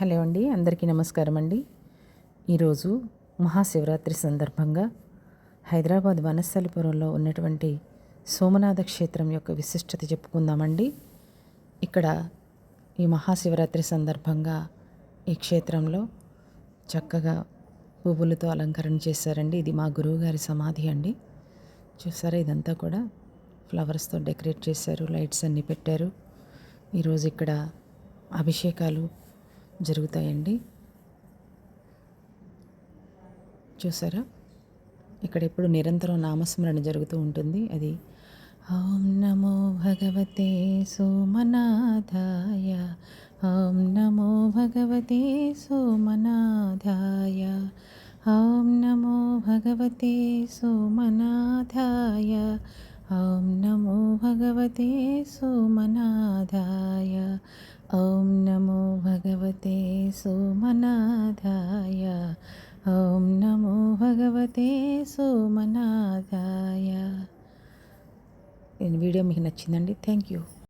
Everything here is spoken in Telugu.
హలో అండి, అందరికీ నమస్కారం అండి. ఈరోజు మహాశివరాత్రి సందర్భంగా హైదరాబాద్ వనస్థలిపురంలో ఉన్నటువంటి సోమనాథ క్షేత్రం యొక్క విశిష్టత చెప్పుకుందామండి. ఇక్కడ ఈ మహాశివరాత్రి సందర్భంగా ఈ క్షేత్రంలో చక్కగా పువ్వులతో అలంకరణ చేశారండి. ఇది మా గురువుగారి సమాధి అండి. చూసారా, ఇదంతా కూడా ఫ్లవర్స్తో డెకరేట్ చేశారు, లైట్స్ అన్నీ పెట్టారు. ఈరోజు ఇక్కడ అభిషేకాలు జరుగుతాయండి. చూసారా, ఇక్కడ ఎప్పుడు నిరంతరం నామస్మరణ జరుగుతూ ఉంటుంది. అది ఓం నమో భగవతే సోమనాథాయ, ఓం నమో భగవతే సోమనాథాయ, ఓం నమో భగవతే సోమనాథాయ, ఓం నమో భగవతే సోమనాథాయ, ఓం నమో భగవతే సోమనాథాయ, ఓం నమో భగవతే సోమనాథాయ. వీడియో మీకు నచ్చిందండి. Thank you.